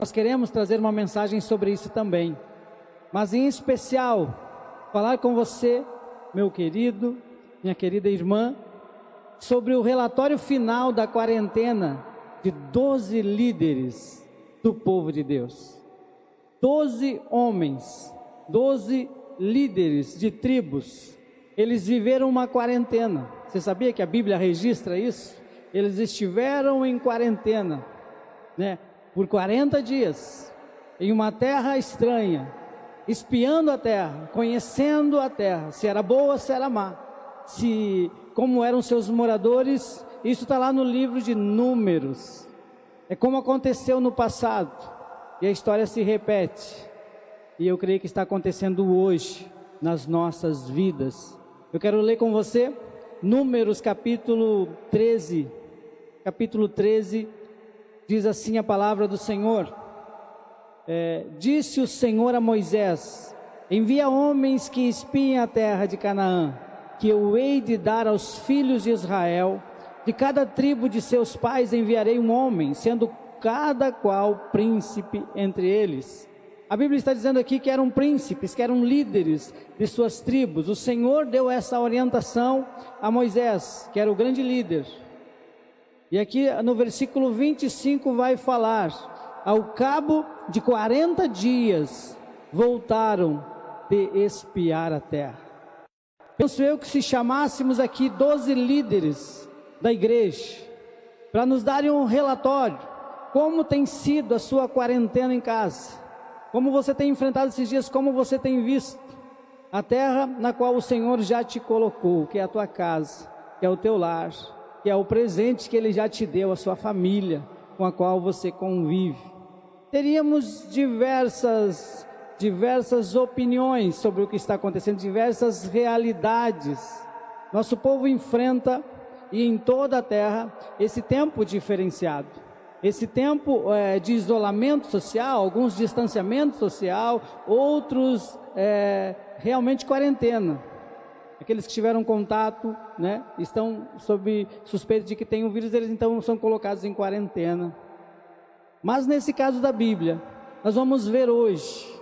Nós queremos trazer uma mensagem sobre isso também, mas em especial, falar com você, meu querido, minha querida irmã, sobre o relatório final da quarentena de 12 líderes do povo de Deus. 12 homens, 12 líderes de tribos, eles viveram uma quarentena. Você sabia que a Bíblia registra isso? Eles estiveram em quarentena, por 40 dias, em uma terra estranha, espiando a terra, conhecendo a terra, se era boa, se era má, como eram seus moradores. Isso está lá no livro de Números. É como aconteceu no passado, e a história se repete, e eu creio que está acontecendo hoje, nas nossas vidas. Eu quero ler com você, Números capítulo 13, diz assim a palavra do Senhor. Disse o Senhor a Moisés: envia homens que espiem a terra de Canaã, que eu hei de dar aos filhos de Israel. De cada tribo de seus pais enviarei um homem, sendo cada qual príncipe entre eles. A Bíblia está dizendo aqui que eram príncipes, que eram líderes de suas tribos. O Senhor deu essa orientação a Moisés, que era o grande líder. E aqui no versículo 25 vai falar: ao cabo de 40 dias voltaram de espiar a terra. Penso eu que se chamássemos aqui 12 líderes da igreja, para nos darem um relatório, como tem sido a sua quarentena em casa, como você tem enfrentado esses dias, como você tem visto a terra na qual o Senhor já te colocou, que é a tua casa, que é o teu lar, que é o presente que Ele já te deu, a sua família, com a qual você convive. Teríamos diversas opiniões sobre o que está acontecendo, diversas realidades. Nosso povo enfrenta, e em toda a terra, esse tempo diferenciado, esse tempo de isolamento social, alguns distanciamento social, outros realmente quarentena. Aqueles que tiveram contato, estão sob suspeita de que têm o vírus, eles então são colocados em quarentena. Mas nesse caso da Bíblia, nós vamos ver hoje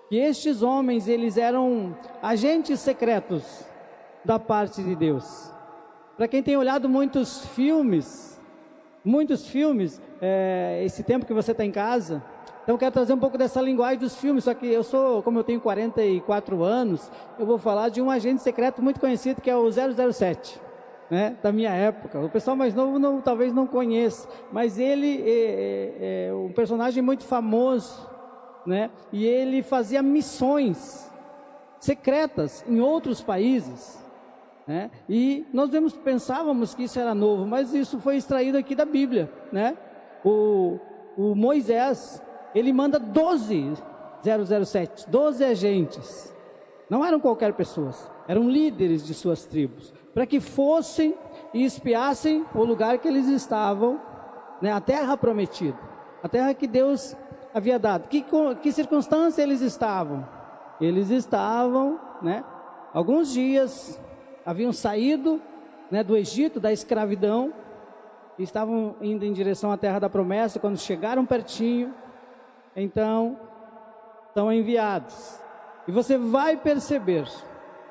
que estes homens, eles eram agentes secretos da parte de Deus. Para quem tem olhado muitos filmes, esse tempo que você está em casa, então eu quero trazer um pouco dessa linguagem dos filmes. Só que como eu tenho 44 anos, eu vou falar de um agente secreto muito conhecido, que é o 007, da minha época. O pessoal mais novo talvez não conheça, mas ele é um personagem muito famoso, e ele fazia missões secretas em outros países, e nós pensávamos que isso era novo, mas isso foi extraído aqui da Bíblia, o Moisés, ele manda 12 agentes, não eram qualquer pessoas, eram líderes de suas tribos, para que fossem e espiassem o lugar que eles estavam, a terra prometida, a terra que Deus havia dado. Que circunstância eles estavam? Eles estavam, alguns dias haviam saído, do Egito, da escravidão, e estavam indo em direção à terra da promessa. Quando chegaram pertinho, então são enviados. E você vai perceber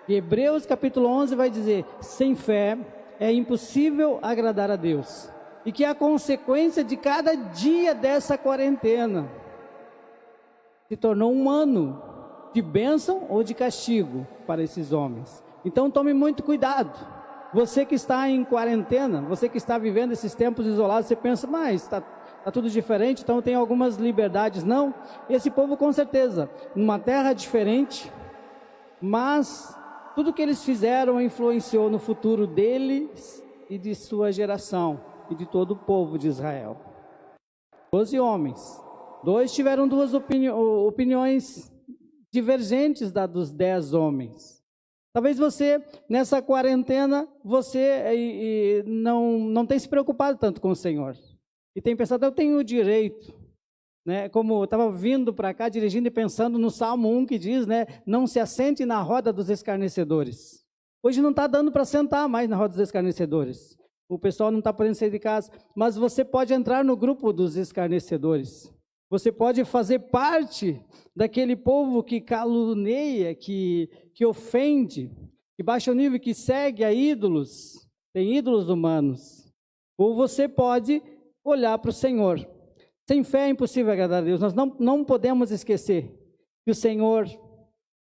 que Hebreus capítulo 11 vai dizer: sem fé é impossível agradar a Deus, e que a consequência de cada dia dessa quarentena se tornou um ano de bênção ou de castigo para esses homens. Então tome muito cuidado. Você que está em quarentena, você que está vivendo esses tempos isolados, você pensa: mas está tudo diferente, então tem algumas liberdades. Não, esse povo com certeza, numa terra diferente, mas tudo que eles fizeram influenciou no futuro deles e de sua geração e de todo o povo de Israel. 12 homens, 2 tiveram duas opiniões divergentes dos 10 homens. Talvez você, nessa quarentena, você não tem se preocupado tanto com o Senhor. E tem pensado: eu tenho o direito, como eu estava vindo para cá, dirigindo e pensando no Salmo 1 que diz, não se assente na roda dos escarnecedores. Hoje não está dando para sentar mais na roda dos escarnecedores. O pessoal não está podendo sair de casa, mas você pode entrar no grupo dos escarnecedores. Você pode fazer parte daquele povo que caluniia, que ofende, que baixa o nível, que segue a ídolos, tem ídolos humanos. Ou você pode olhar para o Senhor. Sem fé é impossível agradar a Deus. Nós não podemos esquecer que o Senhor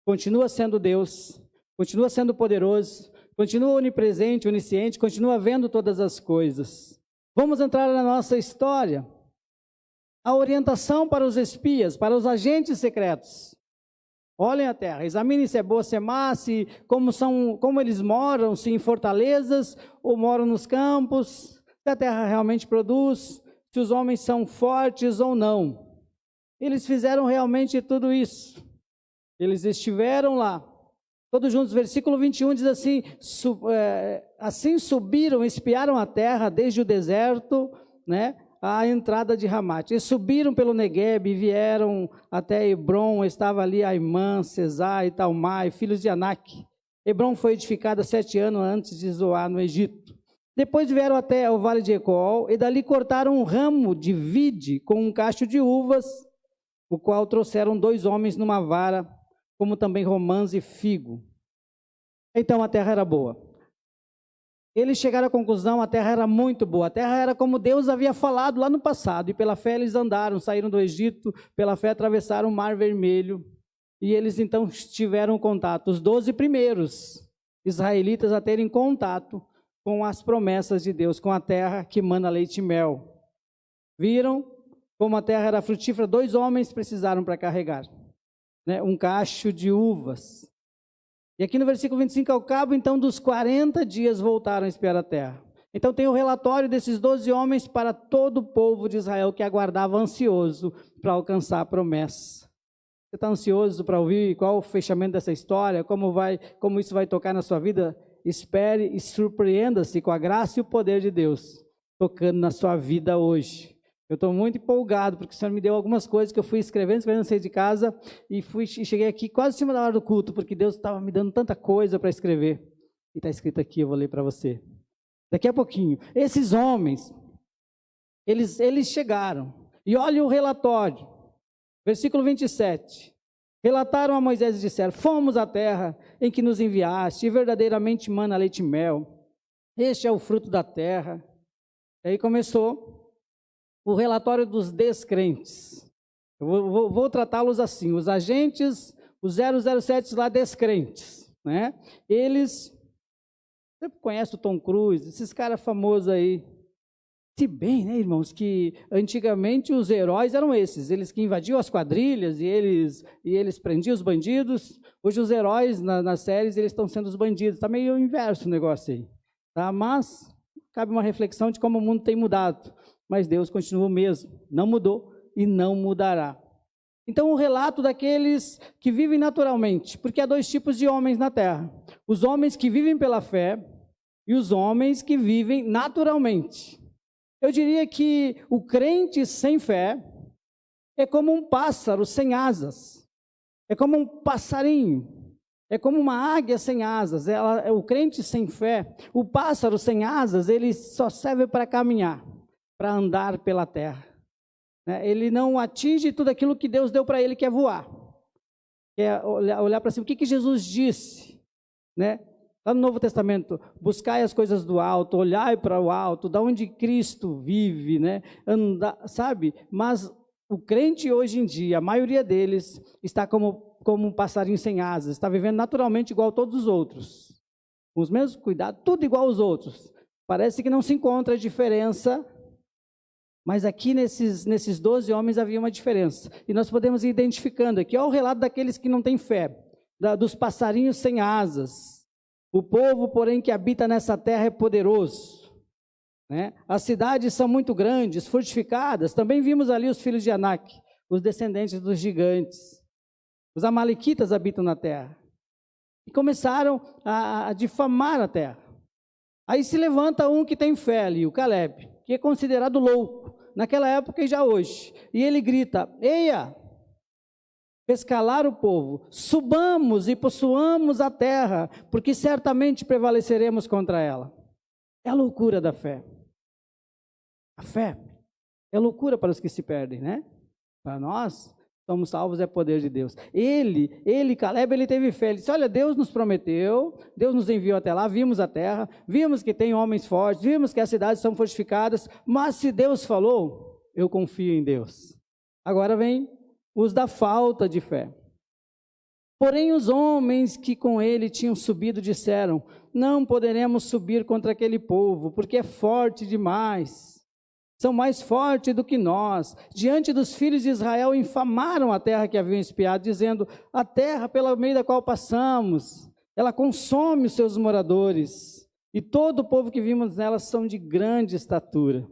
continua sendo Deus, continua sendo poderoso, continua onipresente, onisciente, continua vendo todas as coisas. Vamos entrar na nossa história. A orientação para os espias, para os agentes secretos. Olhem a terra, examinem se é boa, se é má, como eles moram, se em fortalezas ou moram nos campos, se a terra realmente produz, se os homens são fortes ou não. Eles fizeram realmente tudo isso. Eles estiveram lá, todos juntos. Versículo 21 diz assim, assim subiram, espiaram a terra desde o deserto, né, à entrada de Ramate. Eles subiram pelo Negueb e vieram até Hebron, estava ali Aimã, Cesar e Talmai, filhos de Anak. Hebron foi edificada 7 anos antes de Zoar, no Egito. Depois vieram até o vale de Ecol, e dali cortaram um ramo de vide com um cacho de uvas, o qual trouxeram 2 homens numa vara, como também romãs e figo. Então a terra era boa. Eles chegaram à conclusão, a terra era muito boa, a terra era como Deus havia falado lá no passado, e pela fé eles andaram, saíram do Egito, pela fé atravessaram o Mar Vermelho, e eles então tiveram contato, os 12 primeiros israelitas a terem contato com as promessas de Deus, com a terra que mana leite e mel. Viram como a terra era frutífera? 2 homens precisaram para carregar, né, um cacho de uvas. E aqui no versículo 25, ao cabo então dos 40 dias voltaram a espiar a terra. Então tem o relatório desses 12 homens para todo o povo de Israel que aguardava ansioso para alcançar a promessa. Você está ansioso para ouvir qual o fechamento dessa história, como isso vai tocar na sua vida? Espere e surpreenda-se com a graça e o poder de Deus tocando na sua vida hoje. Eu estou muito empolgado, porque o Senhor me deu algumas coisas que eu fui escrevendo, saí de casa e cheguei aqui quase em cima da hora do culto, porque Deus estava me dando tanta coisa para escrever. E está escrito aqui, eu vou ler para você. Daqui a pouquinho. Esses homens, eles chegaram. E olha o relatório. Versículo 27. Relataram a Moisés e disseram, fomos à terra em que nos enviaste, e verdadeiramente mana leite e mel. Este é o fruto da terra. E aí começou o relatório dos descrentes. Eu vou tratá-los assim, os agentes, os 007 lá descrentes, né? Eles, você conhece o Tom Cruise, esses caras famosos aí. Se bem, né, irmãos, que antigamente os heróis eram esses, eles que invadiam as quadrilhas e eles prendiam os bandidos. Hoje os heróis nas séries, eles estão sendo os bandidos. Está meio inverso o negócio aí, tá? Mas cabe uma reflexão de como o mundo tem mudado. Mas Deus continua o mesmo, não mudou e não mudará. Então o relato daqueles que vivem naturalmente, porque há 2 tipos de homens na terra, os homens que vivem pela fé e os homens que vivem naturalmente. Eu diria que o crente sem fé é como um pássaro sem asas, é como um passarinho, é como uma águia sem asas. O crente sem fé, o pássaro sem asas, ele só serve para caminhar, para andar pela terra. Ele não atinge tudo aquilo que Deus deu para ele, que é voar. É olhar para cima. O que Jesus disse? Né? Lá no Novo Testamento, buscai as coisas do alto, olhai para o alto, da onde Cristo vive, né? Andar, sabe? Mas o crente hoje em dia, a maioria deles, está como um passarinho sem asas, está vivendo naturalmente igual a todos os outros, com os mesmos cuidados, tudo igual aos outros. Parece que não se encontra diferença, mas aqui nesses 12 homens havia uma diferença, e nós podemos ir identificando aqui. Olha o relato daqueles que não têm fé, dos passarinhos sem asas. O povo, porém, que habita nessa terra é poderoso, né? As cidades são muito grandes, fortificadas. Também vimos ali os filhos de Anak, os descendentes dos gigantes. Os amalequitas habitam na terra. E começaram a difamar a terra. Aí se levanta um que tem fé ali, o Caleb, que é considerado louco, naquela época e já hoje. E ele grita, eia, fez calar o povo, subamos e possuamos a terra, porque certamente prevaleceremos contra ela. É a loucura da fé. A fé é loucura para os que se perdem, né? Para nós, somos salvos é poder de Deus. Caleb, ele teve fé. Ele disse, olha, Deus nos prometeu, Deus nos enviou até lá, vimos a terra, vimos que tem homens fortes, vimos que as cidades são fortificadas, mas se Deus falou, eu confio em Deus. Agora vem os da falta de fé. Porém, os homens que com ele tinham subido disseram, não poderemos subir contra aquele povo, porque é forte demais. São mais fortes do que nós. Diante dos filhos de Israel, infamaram a terra que haviam espiado, dizendo, a terra pelo meio da qual passamos, ela consome os seus moradores, e todo o povo que vimos nela são de grande estatura.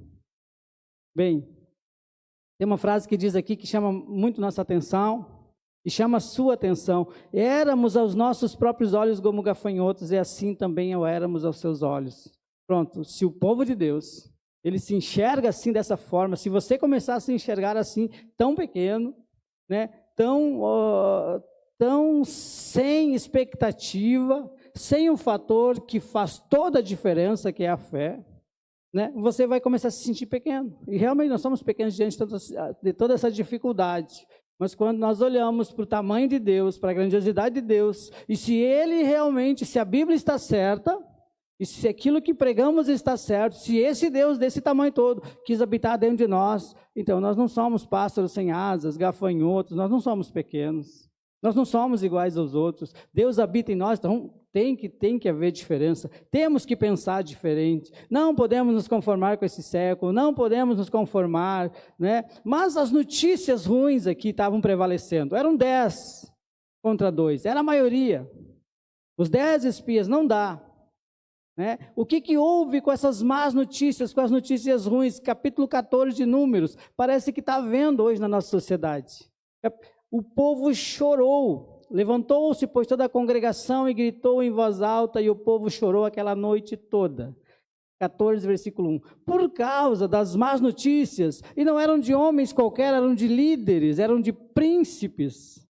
Bem, tem uma frase que diz aqui que chama muito nossa atenção, e chama a sua atenção. Éramos aos nossos próprios olhos como gafanhotos, e assim também éramos aos seus olhos. Pronto, se o povo de Deus, ele se enxerga assim dessa forma, se você começar a se enxergar assim, tão pequeno, né, tão sem expectativa, sem um fator que faz toda a diferença, que é a fé, né, você vai começar a se sentir pequeno. E realmente nós somos pequenos diante de toda essa dificuldade. Mas quando nós olhamos para o tamanho de Deus, para a grandiosidade de Deus, e se Ele realmente, se a Bíblia está certa, e se aquilo que pregamos está certo, se esse Deus desse tamanho todo quis habitar dentro de nós, então nós não somos pássaros sem asas, gafanhotos, nós não somos pequenos, nós não somos iguais aos outros. Deus habita em nós, então tem que haver diferença, temos que pensar diferente, não podemos nos conformar com esse século, não podemos nos conformar, né? Mas as notícias ruins aqui estavam prevalecendo, eram 10 contra 2, era a maioria, os 10 espias, não dá, né? O que houve com essas más notícias, com as notícias ruins? Capítulo 14 de Números, parece que está havendo hoje na nossa sociedade. O povo chorou, levantou-se, pois, toda a congregação e gritou em voz alta, e o povo chorou aquela noite toda. 14, versículo 1. Por causa das más notícias, e não eram de homens qualquer, eram de líderes, eram de príncipes,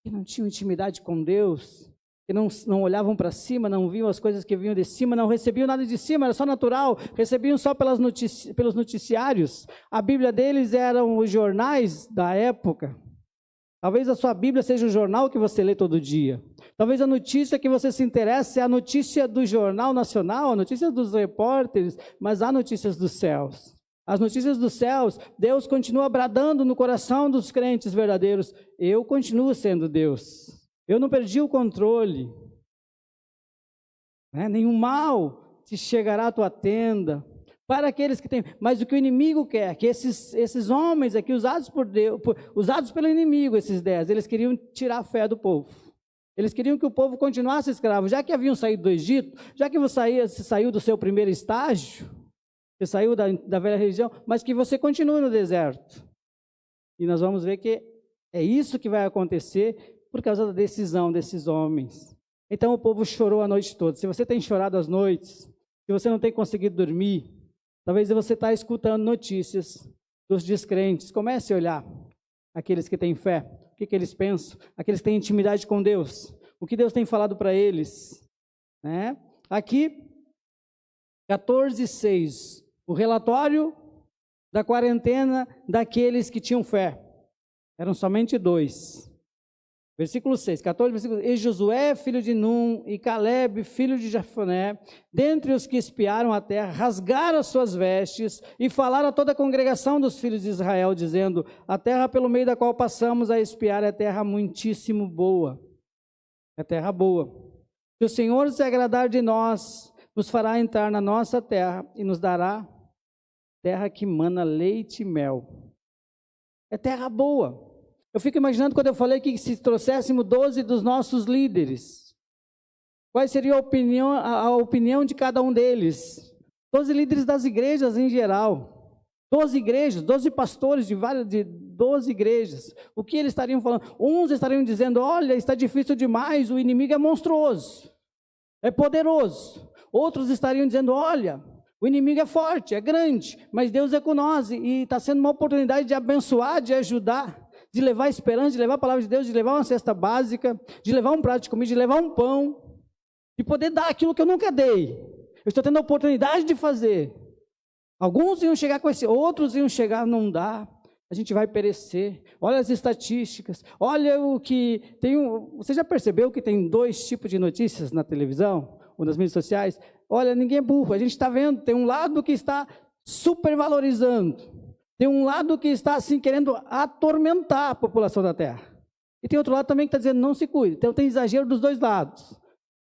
que não tinham intimidade com Deus, que não olhavam para cima, não viam as coisas que vinham de cima, não recebiam nada de cima, era só natural, recebiam só pelos noticiários. A Bíblia deles eram os jornais da época. Talvez a sua Bíblia seja o jornal que você lê todo dia. Talvez a notícia que você se interesse é a notícia do Jornal Nacional, a notícia dos repórteres, mas há notícias dos céus. As notícias dos céus, Deus continua bradando no coração dos crentes verdadeiros, eu continuo sendo Deus. Eu não perdi o controle, né? Nenhum mal se chegará à tua tenda, para aqueles que têm, mas o que o inimigo quer, que esses homens aqui, usados por Deus, usados pelo inimigo, esses 10, eles queriam tirar a fé do povo, eles queriam que o povo continuasse escravo, já que haviam saído do Egito, já que você saiu do seu primeiro estágio, você saiu da velha religião, mas que você continue no deserto, e nós vamos ver que é isso que vai acontecer, por causa da decisão desses homens. Então o povo chorou a noite toda. Se você tem chorado as noites, se você não tem conseguido dormir, talvez você está escutando notícias dos descrentes. Comece a olhar aqueles que têm fé, o que eles pensam, aqueles que têm intimidade com Deus, o que Deus tem falado para eles, né? Aqui, 14:6, o relatório da quarentena daqueles que tinham fé. Eram somente 2. Versículo 6, 14, versículo 6. E Josué, filho de Num, e Caleb, filho de Jefoné, dentre os que espiaram a terra, rasgaram as suas vestes e falaram a toda a congregação dos filhos de Israel, dizendo, a terra pelo meio da qual passamos a espiar é terra muitíssimo boa. É terra boa. Se o Senhor se agradar de nós, nos fará entrar na nossa terra e nos dará terra que mana leite e mel. É terra boa. Eu fico imaginando quando eu falei que se trouxéssemos 12 dos nossos líderes, qual seria a opinião de cada um deles? 12 líderes das igrejas em geral, 12 igrejas, 12 pastores de 12 igrejas, o que eles estariam falando? Uns estariam dizendo, olha, está difícil demais, o inimigo é monstruoso, é poderoso. Outros estariam dizendo, olha, o inimigo é forte, é grande, mas Deus é com nós e está sendo uma oportunidade de abençoar, de ajudar, de levar esperança, de levar a palavra de Deus, de levar uma cesta básica, de levar um prato de comida, de levar um pão, de poder dar aquilo que eu nunca dei. Eu estou tendo a oportunidade de fazer. Alguns iam chegar com esse, outros iam chegar, não dá, a gente vai perecer. Olha as estatísticas, olha o que tem. Você já percebeu que tem 2 tipos de notícias na televisão ou nas mídias sociais? Olha, ninguém é burro, a gente está vendo, tem um lado que está supervalorizando, tem um lado que está assim querendo atormentar a população da terra, e tem outro lado também que está dizendo não se cuide. Então tem exagero dos 2 lados.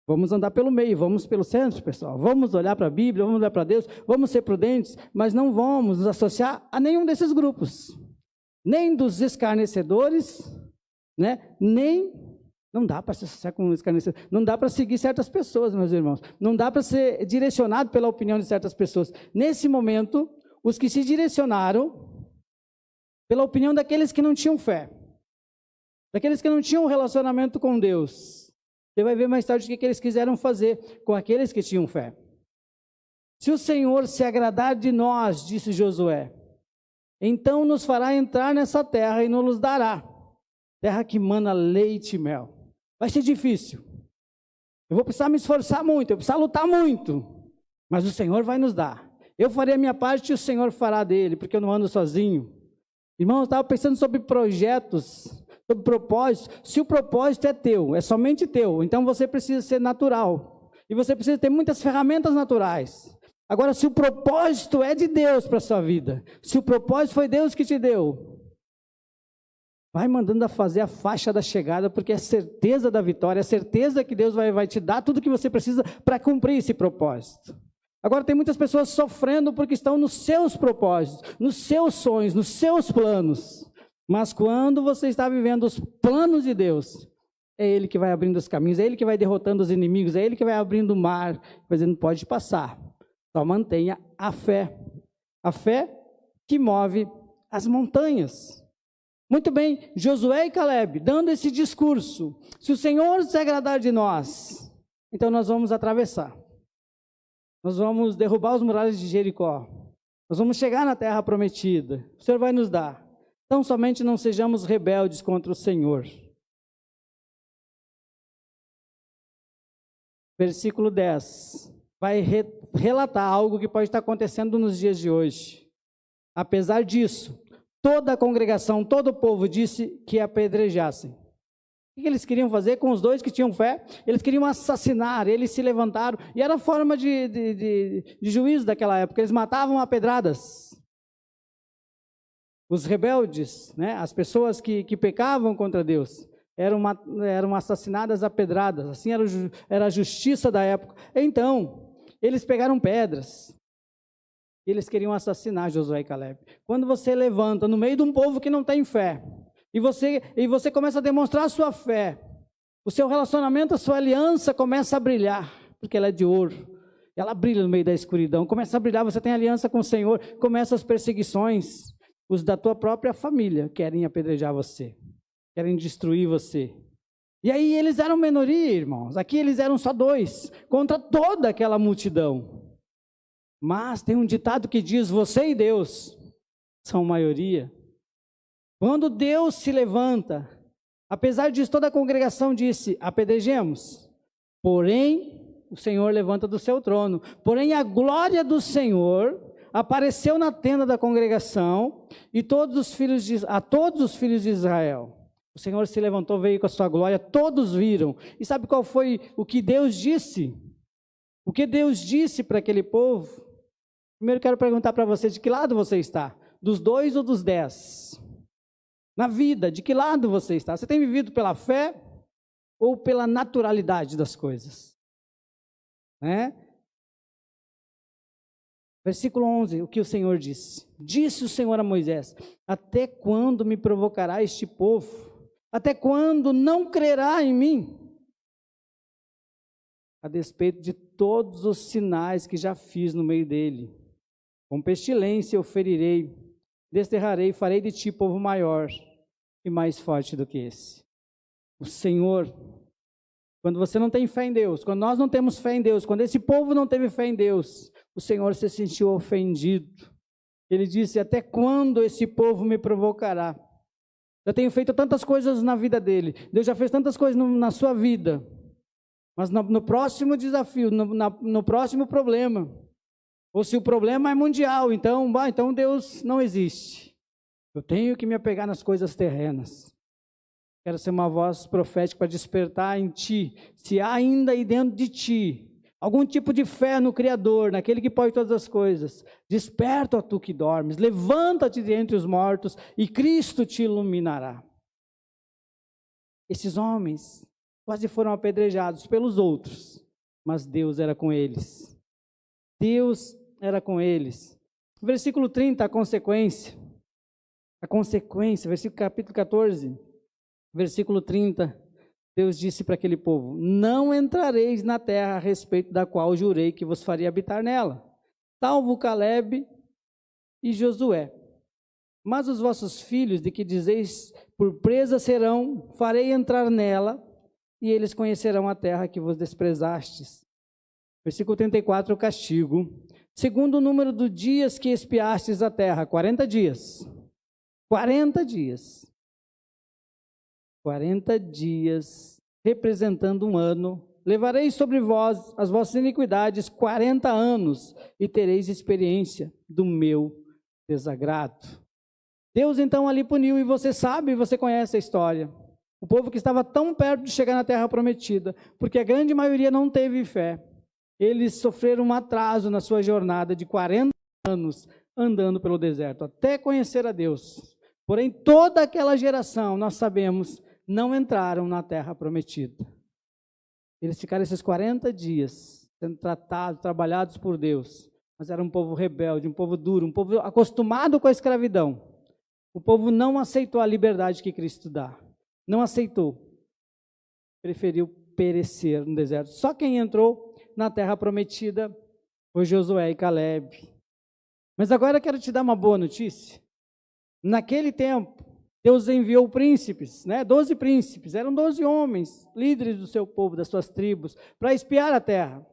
Vamos andar pelo meio, vamos pelo centro, pessoal. Vamos olhar para a Bíblia, vamos olhar para Deus, vamos ser prudentes, mas não vamos nos associar a nenhum desses grupos. Nem dos escarnecedores, né? Não dá para se associar com escarnecedores. Não dá para seguir certas pessoas, meus irmãos. Não dá para ser direcionado pela opinião de certas pessoas. Nesse momento, os que se direcionaram pela opinião daqueles que não tinham fé, daqueles que não tinham um relacionamento com Deus. Você vai ver mais tarde o que eles quiseram fazer com aqueles que tinham fé. Se o Senhor se agradar de nós, disse Josué, então nos fará entrar nessa terra e nos dará. Terra que mana leite e mel. Vai ser difícil. Eu vou precisar me esforçar muito, eu vou precisar lutar muito. Mas o Senhor vai nos dar. Eu farei a minha parte e o Senhor fará dele, porque eu não ando sozinho. Irmãos, eu estava pensando sobre projetos, sobre propósito. Se o propósito é teu, é somente teu, então você precisa ser natural. E você precisa ter muitas ferramentas naturais. Agora, se o propósito é de Deus para a sua vida, se o propósito foi Deus que te deu, vai mandando a fazer a faixa da chegada, porque é certeza da vitória, é certeza que Deus vai te dar tudo que você precisa para cumprir esse propósito. Agora tem muitas pessoas sofrendo porque estão nos seus propósitos, nos seus sonhos, nos seus planos. Mas quando você está vivendo os planos de Deus, é Ele que vai abrindo os caminhos, é Ele que vai derrotando os inimigos, é Ele que vai abrindo o mar, dizendo, pode passar. Só mantenha a fé que move as montanhas. Muito bem, Josué e Caleb, dando esse discurso, se o Senhor se agradar de nós, então nós vamos atravessar. Nós vamos derrubar os muralhas de Jericó. Nós vamos chegar na terra prometida. O Senhor vai nos dar. Então somente não sejamos rebeldes contra o Senhor. Versículo 10. Vai relatar algo que pode estar acontecendo nos dias de hoje. Apesar disso, toda a congregação, todo o povo disse que apedrejassem. O que eles queriam fazer com os 2 que tinham fé? Eles queriam assassinar, eles se levantaram, e era a forma de juízo daquela época, eles matavam a pedradas. Os rebeldes, né, as pessoas que pecavam contra Deus, eram assassinadas a pedradas, assim era a justiça da época. Então, eles pegaram pedras, eles queriam assassinar Josué e Caleb. Quando você levanta no meio de um povo que não tem fé, e você começa a demonstrar a sua fé, o seu relacionamento, a sua aliança começa a brilhar, porque ela é de ouro, ela brilha no meio da escuridão, começa a brilhar, você tem aliança com o Senhor, começam as perseguições, os da tua própria família querem apedrejar você, querem destruir você. E aí eles eram minoria, irmãos, aqui eles eram só 2, contra toda aquela multidão. Mas tem um ditado que diz, você e Deus são maioria. Quando Deus se levanta, apesar disso, toda a congregação disse, apedrejemos. Porém, o Senhor levanta do seu trono. Porém, a glória do Senhor apareceu na tenda da congregação e a todos os filhos de Israel. O Senhor se levantou, veio com a sua glória, todos viram. E sabe qual foi o que Deus disse? O que Deus disse para aquele povo? Primeiro quero perguntar para você, de que lado você está? Dos 2 ou dos 10? Na vida, de que lado você está? Você tem vivido pela fé ou pela naturalidade das coisas? Né? Versículo 11, o que o Senhor disse? Disse o Senhor a Moisés, até quando me provocará este povo? Até quando não crerá em mim? A despeito de todos os sinais que já fiz no meio dele. Com pestilência eu ferirei, desterrarei, farei de ti povo maior e mais forte do que esse. O Senhor, quando você não tem fé em Deus, quando nós não temos fé em Deus, quando esse povo não teve fé em Deus, o Senhor se sentiu ofendido. Ele disse, até quando esse povo me provocará? Eu tenho feito tantas coisas na vida dele, Deus já fez tantas coisas na sua vida, mas no próximo desafio, no próximo problema, Ou se o problema é mundial, então Deus não existe. Eu tenho que me apegar nas coisas terrenas. Quero ser uma voz profética para despertar em ti, se há ainda aí dentro de ti algum tipo de fé no Criador, naquele que pode todas as coisas. Desperta, ó tu que dormes, levanta-te de entre os mortos e Cristo te iluminará. Esses homens quase foram apedrejados pelos outros, mas Deus era com eles. Deus era com eles. Versículo 30, a consequência, versículo capítulo 14, versículo 30, Deus disse para aquele povo: não entrareis na terra a respeito da qual jurei que vos faria habitar nela, salvo Calebe e Josué. Mas os vossos filhos, de que dizeis por presa serão, farei entrar nela, e eles conhecerão a terra que vos desprezastes. Versículo 34, o castigo. Segundo o número de dias que espiastes a terra, 40 dias. 40 dias. 40 dias, representando um ano. Levareis sobre vós as vossas iniquidades 40 anos, e tereis experiência do meu desagrado. Deus então ali puniu, e você sabe, você conhece a história. O povo que estava tão perto de chegar na terra prometida, porque a grande maioria não teve fé. Eles sofreram um atraso na sua jornada de 40 anos andando pelo deserto, até conhecer a Deus. Porém, toda aquela geração, nós sabemos, não entraram na terra prometida. Eles ficaram esses 40 dias sendo tratados, trabalhados por Deus, mas era um povo rebelde, um povo duro, um povo acostumado com a escravidão. O povo não aceitou a liberdade que Cristo dá, não aceitou, preferiu perecer no deserto. Só quem entrou na terra prometida foi Josué e Calebe. Mas agora eu quero te dar uma boa notícia. Naquele tempo, Deus enviou príncipes, 12 príncipes, eram 12 homens, líderes do seu povo, das suas tribos, para espiar a terra.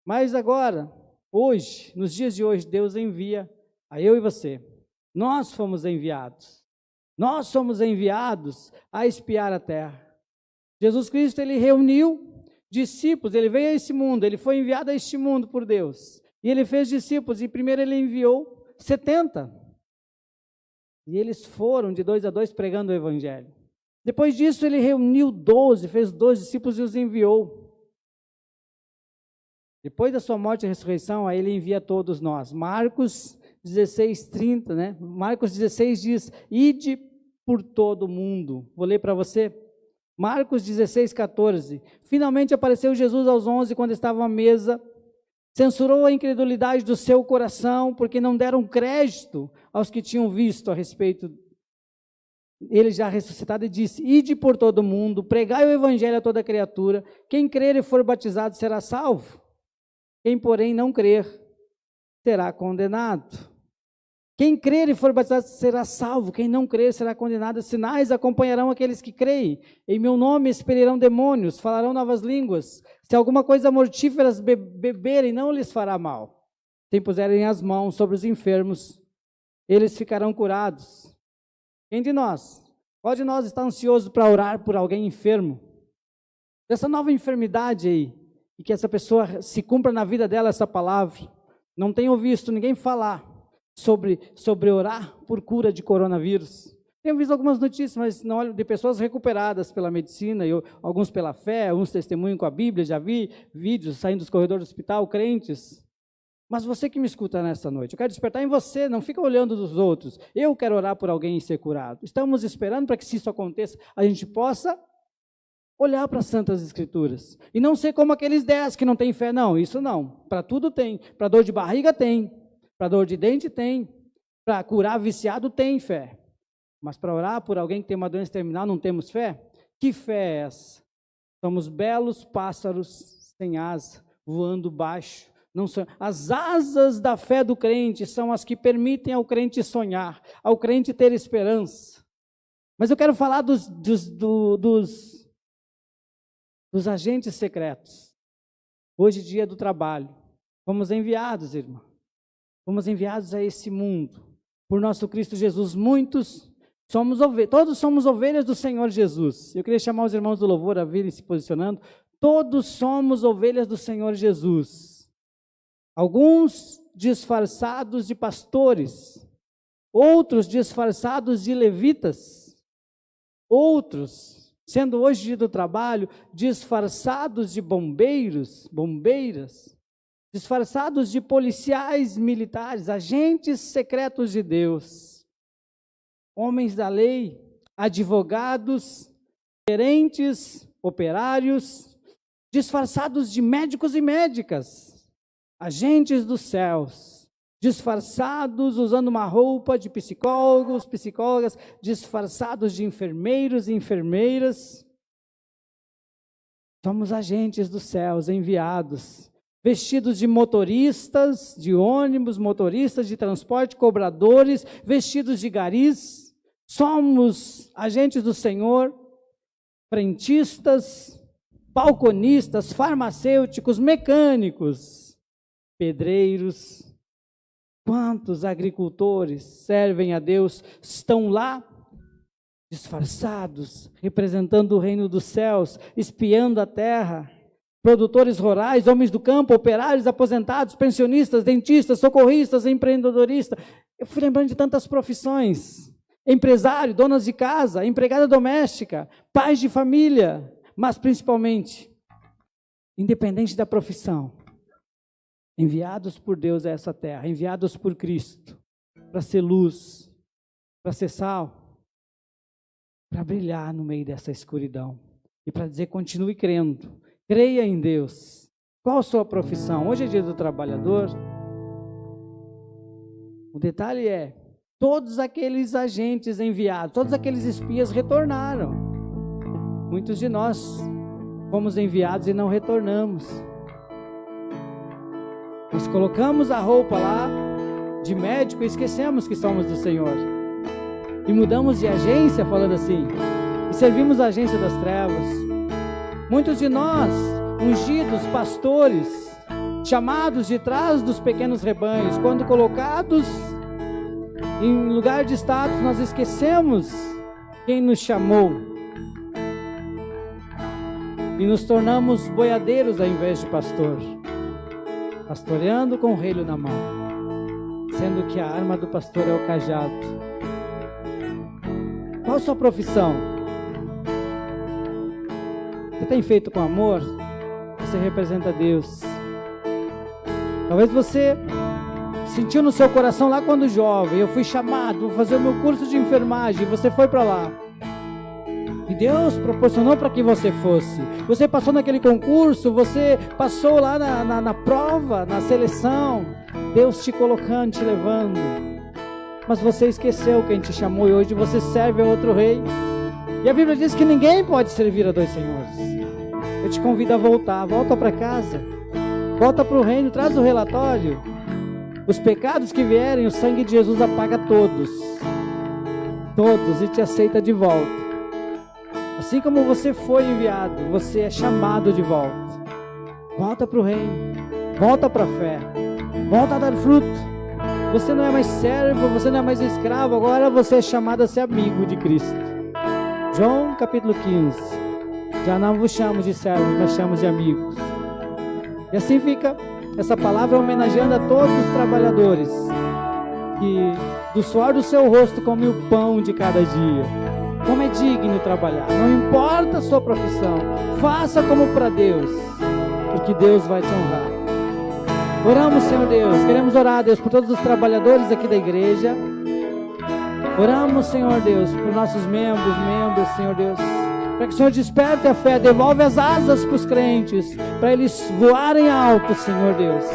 Mas agora, hoje, nos dias de hoje, Deus envia a eu e você. Nós fomos enviados. Nós somos enviados a espiar a terra. Jesus Cristo, ele reuniu discípulos, ele veio a esse mundo, ele foi enviado a este mundo por Deus. E ele fez discípulos, e primeiro ele enviou 70. E eles foram de 2 a 2 pregando o evangelho. Depois disso ele reuniu 12, fez 12 discípulos e os enviou. Depois da sua morte e ressurreição, aí ele envia todos nós. Marcos 16, 30, Marcos 16 diz: ide por todo o mundo. Vou ler para você. Marcos 16, 14. Finalmente apareceu Jesus aos 11 quando estavam à mesa. Censurou a incredulidade do seu coração, porque não deram crédito aos que tinham visto a respeito. Ele já ressuscitado, e disse: ide por todo o mundo, pregai o evangelho a toda criatura. Quem crer e for batizado será salvo. Quem, porém, não crer, será condenado. Quem crer e for batizado será salvo, quem não crer será condenado. Sinais acompanharão aqueles que creem. Em meu nome expelirão demônios, falarão novas línguas. Se alguma coisa mortífera beberem, não lhes fará mal. Se impuserem as mãos sobre os enfermos, eles ficarão curados. Quem de nós? Qual de nós está ansioso para orar por alguém enfermo? Dessa nova enfermidade aí, e que essa pessoa se cumpra na vida dela essa palavra. Não tenho visto ninguém falar sobre orar por cura de coronavírus. Tenho visto algumas notícias, mas não olho, de pessoas recuperadas pela medicina, alguns pela fé, alguns testemunham com a Bíblia, já vi vídeos saindo dos corredores do hospital, crentes. Mas você que me escuta nesta noite, eu quero despertar em você, não fica olhando dos outros. Eu quero orar por alguém e ser curado. Estamos esperando para que, se isso aconteça, a gente possa olhar para as Santas Escrituras. E não ser como aqueles 10 que não têm fé, não, isso não. Para tudo tem, para dor de barriga tem. Para dor de dente tem, para curar viciado tem fé, mas para orar por alguém que tem uma doença terminal não temos fé? Que fé é essa? Somos belos pássaros sem asa, voando baixo. Não são. As asas da fé do crente são as que permitem ao crente sonhar, ao crente ter esperança. Mas eu quero falar dos agentes secretos. Hoje, dia do trabalho, fomos enviados, irmão. Fomos enviados a esse mundo, por nosso Cristo Jesus. Muitos somos ovelhas, todos somos ovelhas do Senhor Jesus. Eu queria chamar os irmãos do louvor a virem se posicionando. Todos somos ovelhas do Senhor Jesus. Alguns disfarçados de pastores, outros disfarçados de levitas, outros, sendo hoje dia do trabalho, disfarçados de bombeiros, bombeiras, disfarçados de policiais militares, agentes secretos de Deus, homens da lei, advogados, gerentes, operários, disfarçados de médicos e médicas, agentes dos céus, disfarçados usando uma roupa de psicólogos, psicólogas, disfarçados de enfermeiros e enfermeiras. Somos agentes dos céus enviados, vestidos de motoristas de ônibus, motoristas de transporte, cobradores, vestidos de garis. Somos agentes do Senhor, frentistas, balconistas, farmacêuticos, mecânicos, pedreiros. Quantos agricultores servem a Deus, estão lá disfarçados, representando o reino dos céus, espiando a terra. Produtores rurais, homens do campo, operários, aposentados, pensionistas, dentistas, socorristas, empreendedoristas. Eu fui lembrando de tantas profissões. Empresário, donas de casa, empregada doméstica, pais de família, mas principalmente, independente da profissão, enviados por Deus a essa terra, enviados por Cristo, para ser luz, para ser sal, para brilhar no meio dessa escuridão, e para dizer, continue crendo, creia em Deus. Qual a sua profissão? Hoje é dia do trabalhador. O detalhe é, todos aqueles agentes enviados, todos aqueles espias retornaram. Muitos de nós fomos enviados e não retornamos. Nós colocamos a roupa lá de médico e esquecemos que somos do Senhor. E mudamos de agência, falando assim, e servimos a agência das trevas. Muitos de nós, ungidos, pastores, chamados de trás dos pequenos rebanhos, quando colocados em lugar de status, nós esquecemos quem nos chamou e nos tornamos boiadeiros ao invés de pastor, pastoreando com o relho na mão, sendo que a arma do pastor é o cajado. Qual a sua profissão? Você tem feito com amor? Você representa Deus. Talvez você sentiu no seu coração lá quando jovem, eu fui chamado, vou fazer o meu curso de enfermagem, você foi para lá. E Deus proporcionou para que você fosse. Você passou naquele concurso, você passou lá na prova, na seleção. Deus te colocando, te levando. Mas você esqueceu quem te chamou e hoje você serve a outro rei. E a Bíblia diz que ninguém pode servir a dois senhores. Eu te convido a voltar, volta para casa. Volta para o reino, traz o relatório. Os pecados que vierem, o sangue de Jesus apaga todos. Todos, e te aceita de volta. Assim como você foi enviado, você é chamado de volta. Volta para o reino, volta para a fé, volta a dar fruto. Você não é mais servo, você não é mais escravo, agora você é chamado a ser amigo de Cristo. João capítulo 15. Já não vos chamo de servos, mas chamo de amigos. E assim fica essa palavra homenageando a todos os trabalhadores que do suor do seu rosto come o pão de cada dia. Como é digno trabalhar, não importa a sua profissão, faça como para Deus, porque Deus vai te honrar. Oramos, Senhor Deus, queremos orar, Deus, por todos os trabalhadores aqui da igreja. Oramos, Senhor Deus, por nossos membros, Senhor Deus, para que o Senhor desperte a fé, devolve as asas para os crentes, para eles voarem alto, Senhor Deus,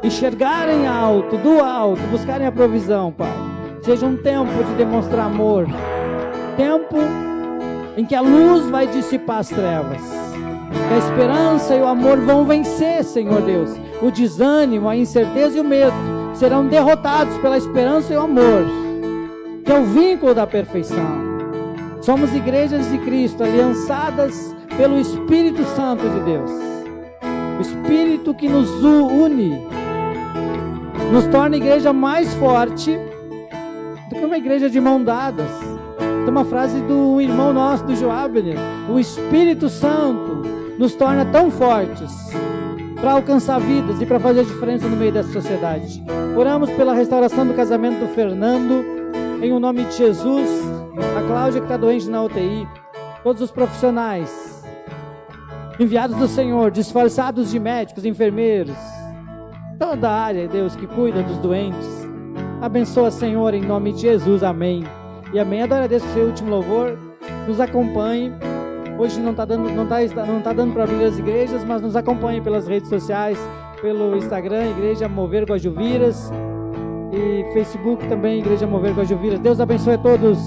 enxergarem alto, do alto, buscarem a provisão, Pai. Seja um tempo de demonstrar amor, tempo em que a luz vai dissipar as trevas, que a esperança e o amor vão vencer, Senhor Deus. O desânimo, a incerteza e o medo serão derrotados pela esperança e o amor, que é o vínculo da perfeição. Somos igrejas de Cristo, aliançadas pelo Espírito Santo de Deus. O Espírito que nos une, nos torna a igreja mais forte do que uma igreja de mão dadas. Tem uma frase do irmão nosso, do Joabner: o Espírito Santo nos torna tão fortes para alcançar vidas e para fazer a diferença no meio dessa sociedade. Oramos pela restauração do casamento do Fernando, em o nome de Jesus, a Cláudia que está doente na UTI, todos os profissionais enviados do Senhor, disfarçados de médicos, enfermeiros, toda a área, Deus, que cuida dos doentes. Abençoa, Senhor, em nome de Jesus, amém e amém. Adoro a Deus por seu último louvor, nos acompanhe. Hoje não está dando para abrir as igrejas, mas nos acompanhe pelas redes sociais, pelo Instagram, Igreja Mover Guajuviras, e Facebook também, Igreja Mover Guajuviras. Deus abençoe a todos.